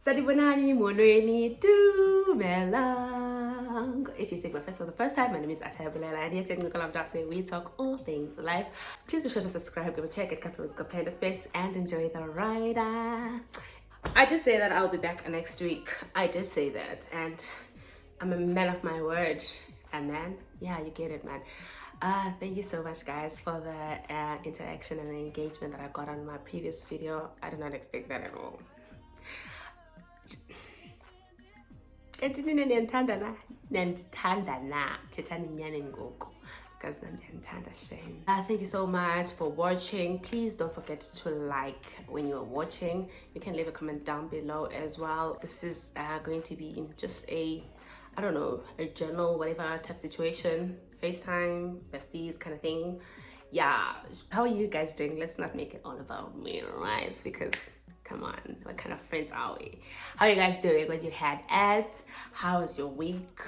Sanibonani, molweni, dumelang. If you see my face for the first time, my name is Atabulela, and yes, we talk all things life. Please be sure to subscribe, give a check, get comfortable, go play the space, and enjoy the ride. I did say that I'll be back next week. I did say that, and I'm a man of my word. And man, yeah, you get it, man. Thank you so much, guys, for the interaction and the engagement that I got on my previous video. I did not expect that at all. Thank you so much for watching. Please don't forget to like when you're watching. You can leave a comment down below as well. This is going to be just a journal, whatever type situation, FaceTime, besties kind of thing. Yeah, how are you guys doing? Let's not make it all about me, right? Because come on, what kind of friends are we? How are you guys doing? Was you had ads? How was your week?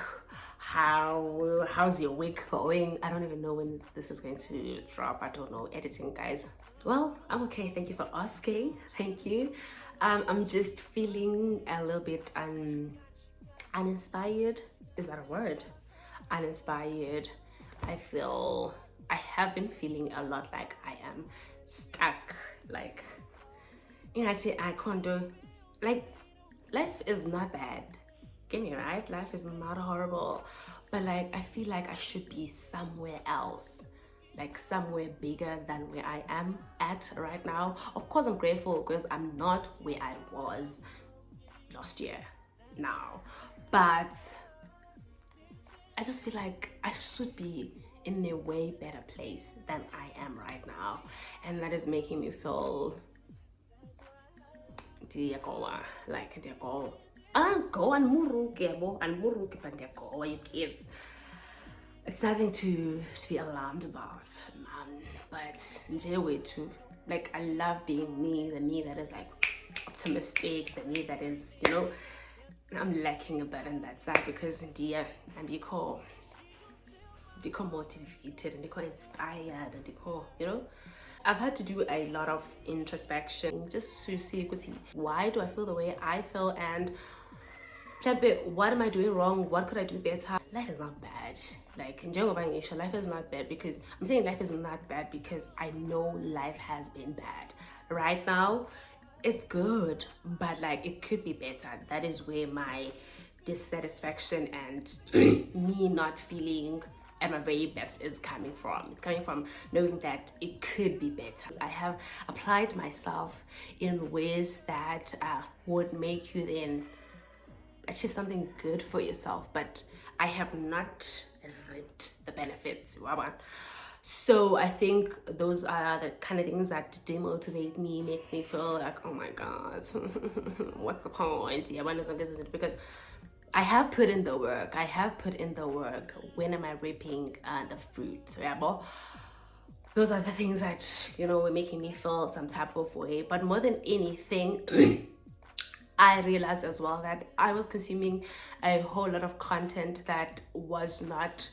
How's your week going? I don't even know when this is going to drop. I don't know, editing, guys. Well, I'm okay. Thank you for asking. Thank you. I'm just feeling a little bit uninspired. Is that a word? Uninspired. I have been feeling a lot like I am stuck. Like, I can't do, like, life is not bad. Get me right? Life is not horrible. But like, I feel like I should be somewhere else. Like somewhere bigger than where I am at right now. Of course, I'm grateful because I'm not where I was last year now. But I just feel like I should be in a way better place than I am right now. And that is making me feel you kids. It's nothing to be alarmed about, but like, I love being me, the me that is like optimistic, the me that is, I'm lacking a bit in that side because and you call motivated and you call inspired and you call, I've had to do a lot of introspection just to see why do I feel the way I feel, and what am I doing wrong? What could I do better? Life is not bad. Like, in general, life is not bad because I'm saying life is not bad because I know life has been bad. Right now, it's good, but like, it could be better. That is where my dissatisfaction and me not feeling at my very best is coming from. It's coming from knowing that it could be better. I have applied myself in ways that would make you then achieve something good for yourself, but I have not reaped the benefits. So I think those are the kind of things that demotivate me, make me feel like, oh my god, what's the point? Because I have put in the work. When am I reaping the fruit? Those are the things that, were making me feel some type of way. But more than anything, I realized as well that I was consuming a whole lot of content that is not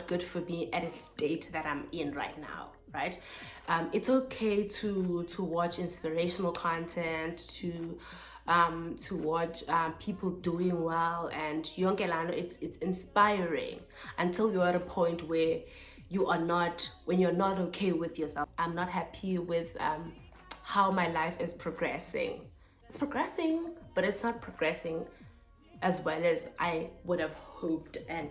good for me at a state that I'm in right now, right? It's okay to watch inspirational content, to watch people doing well, and it's inspiring until you're at a point where when you're not okay with yourself. I'm not happy with how my life is progressing. It's progressing, but it's not progressing as well as I would have hoped and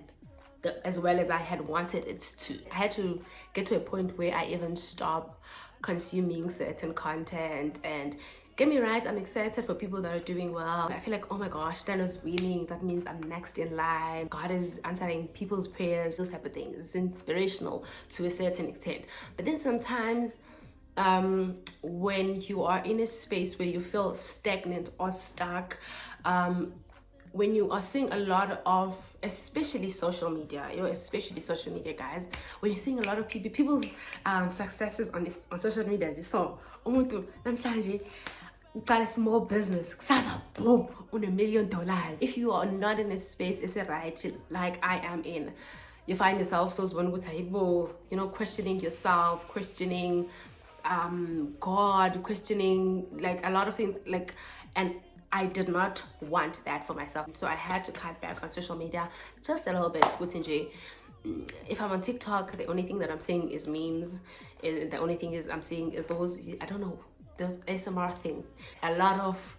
as well as I had wanted it to. I had to get to a point where I even stop consuming certain content. And get me right, I'm excited for people that are doing well. I feel like, oh my gosh, Thanos winning, that means I'm next in line. God is answering people's prayers, those type of things. It's inspirational to a certain extent. But then sometimes when you are in a space where you feel stagnant or stuck, when you are seeing a lot of, especially social media, guys, when you're seeing a lot of people's successes on social media, so namhlanje uqala a small business, kusasa boom, $1 million. If you are not in a space, is it right, like I am in, you find yourself questioning yourself, questioning God, questioning like a lot of things, like, and I did not want that for myself. So I had to cut back on social media just a little bit. If I'm on TikTok, the only thing that I'm seeing is memes. The only thing is I'm seeing those, I don't know, those ASMR things. A lot of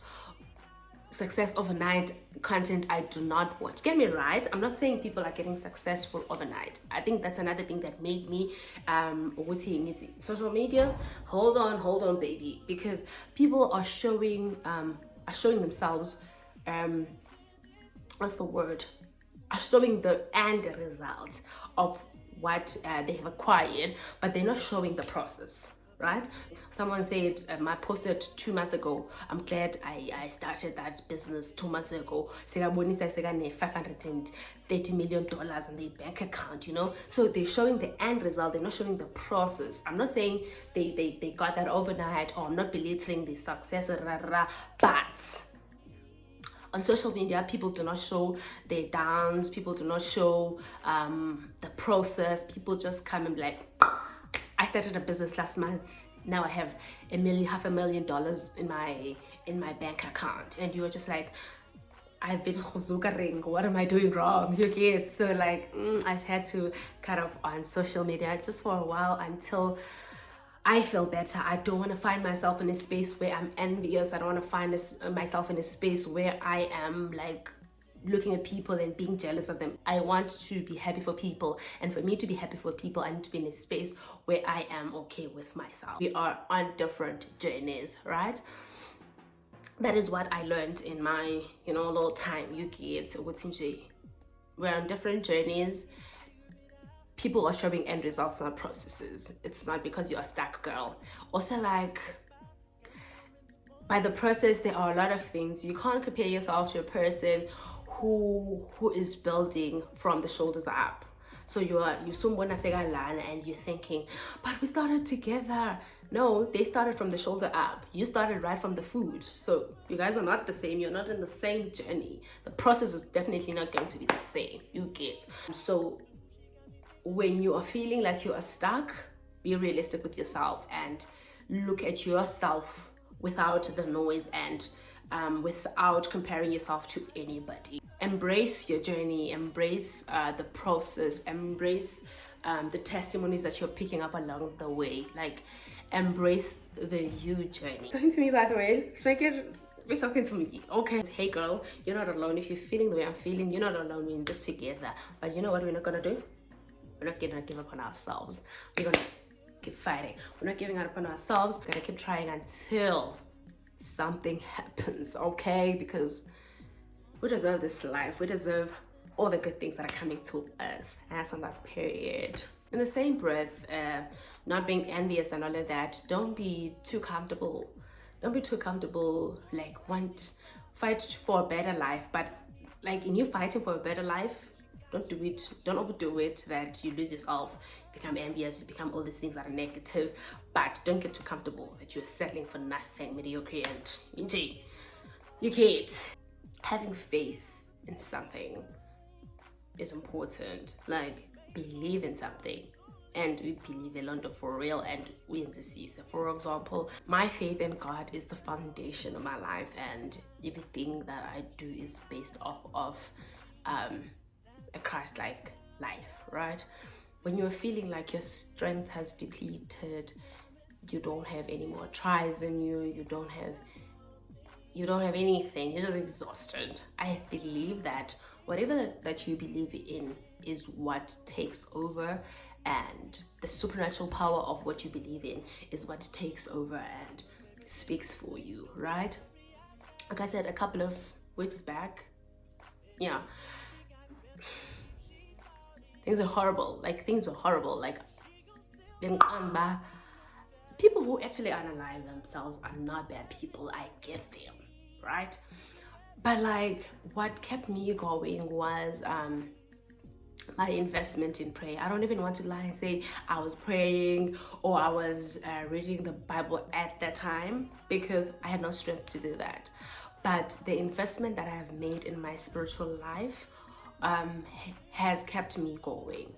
success overnight content I do not watch. Get me right, I'm not saying people are getting successful overnight. I think that's another thing that made me social media. Hold on baby, because people are showing themselves what's the word, are showing the end result of what they have acquired, but they're not showing the process, right? Someone said, I posted 2 months ago, I'm glad I started that business 2 months ago. $530 million in their bank account, you know? So they're showing the end result, they're not showing the process. I'm not saying they got that overnight, or I'm not belittling the success, but on social media, people do not show their downs, people do not show the process. People just come and be like, I started a business last month, now I have $500,000 in my bank account, and you're just like, I've been khuzukering, what am I doing wrong? You get, so like I had to cut off on social media just for a while until I feel better. I don't want to find myself in a space where I'm envious. I don't want to find myself in a space where I am like looking at people and being jealous of them. I want to be happy for people, and for me to be happy for people, I need to be in a space where I am okay with myself. We are on different journeys, right? That is what I learned in my little time. You get, we're on different journeys. People are showing end results, not processes. It's not because you're a stuck girl. Also, like, by the process, there are a lot of things. You can't compare yourself to a person who is building from the shoulders up. So you someone say and you're thinking, but we started together. No, they started from the shoulder up. You started right from the food. So you guys are not the same. You're not in the same journey. The process is definitely not going to be the same. You get. So when you are feeling like you are stuck, be realistic with yourself and look at yourself without the noise and without comparing yourself to anybody. Embrace your journey, embrace the process, embrace the testimonies that you're picking up along the way. Like, embrace the you journey. Talking to me, by the way. Be talking to me, okay? Hey girl, you're not alone. If you're feeling the way I'm feeling, you're not alone. We're in this together. But you know what we're not gonna do? We're not gonna give up on ourselves. We're gonna keep fighting. We're not giving up on ourselves. We're gonna keep trying until something happens, okay? Because we deserve this life. We deserve all the good things that are coming to us. And that's on that period. In the same breath, not being envious and all of that, don't be too comfortable. Don't be too comfortable, like, fight for a better life. But like, in you fighting for a better life, don't overdo it, that you lose yourself, become envious, you become all these things that are negative. But don't get too comfortable that you're settling for nothing, mediocre, and you can't. Having faith in something is important. Like, believe in something, and we believe a lot for real, and we insist. For example, my faith in God is the foundation of my life, and everything that I do is based off of a Christ-like life, right? When you're feeling like your strength has depleted, you don't have any more tries in you, you don't have anything, you're just exhausted. I believe that whatever that you believe in is what takes over, and the supernatural power of what you believe in is what takes over and speaks for you, right? Like I said a couple of weeks back, things were horrible. Like, people who actually unalive themselves are not bad people. I get them, right? But like, what kept me going was my investment in prayer. I don't even want to lie and say I was praying or I was reading the Bible at that time, because I had no strength to do that. But the investment that I have made in my spiritual life has kept me going,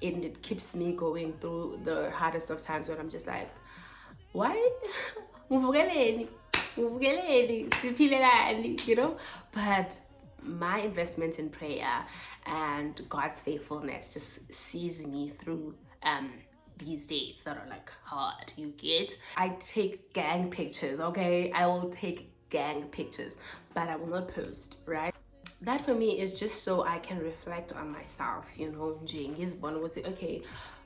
and it keeps me going through the hardest of times when I'm just like, why? you know. But my investment in prayer and God's faithfulness just sees me through these days that are like hard. You get? I take gang pictures, okay? I will take gang pictures, but I will not post, right? That for me is just so I can reflect on myself, you know. His bond would say, okay,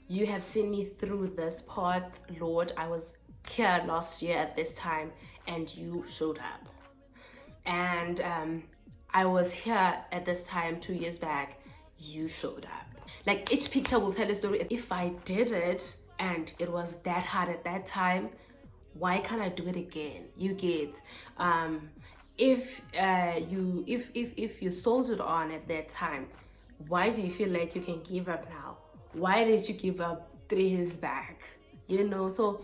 you have seen me through this part, Lord. I was here last year at this time and you showed up. And I was here at this time 2 years back, you showed up. Like each picture will tell a story. If I did it and it was that hard at that time, why can't I do it again? You get if you soldiered on at that time, why do you feel like you can give up now? Why did you give up 3 years back? You know, so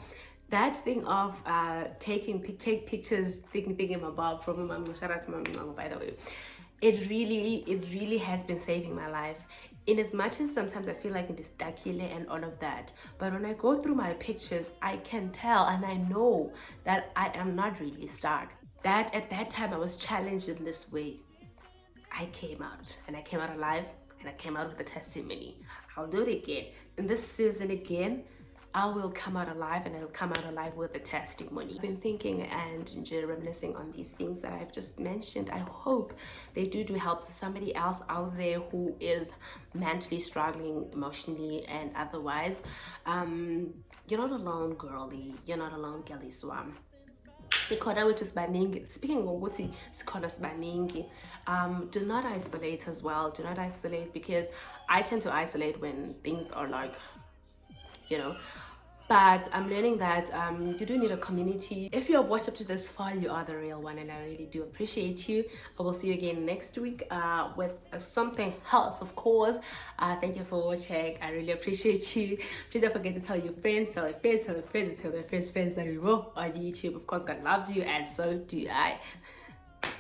that thing of take pictures, thinking about from my mom, shout out to my mom, by the way, it really has been saving my life. In as much as sometimes I feel like it is dakile and all of that, but when I go through my pictures, I can tell and I know that I am not really stuck. That at that time I was challenged in this way. I came out and I came out alive and I came out with a testimony. I'll do it again. In this season again, I will come out alive and I'll come out alive with a testimony. I've been thinking and reminiscing on these things that I've just mentioned. I hope they do help somebody else out there who is mentally struggling, emotionally and otherwise. You're not alone, girlie. You're not alone, girlie swam. Sikhona wethu sibaningi. Speaking ngokuthi sikhona sibaningi, do not isolate as well. Do not isolate, because I tend to isolate when things are like, you know. But I'm learning that you do need a community. If you have watched up to this far, you are the real one, and I really do appreciate you. I will see you again next week with something else, of course. Thank you for watching. I really appreciate you. Please don't forget to tell your friends, tell their friends, tell their friends, tell their friends that we will on YouTube. Of course, God loves you, and so do I.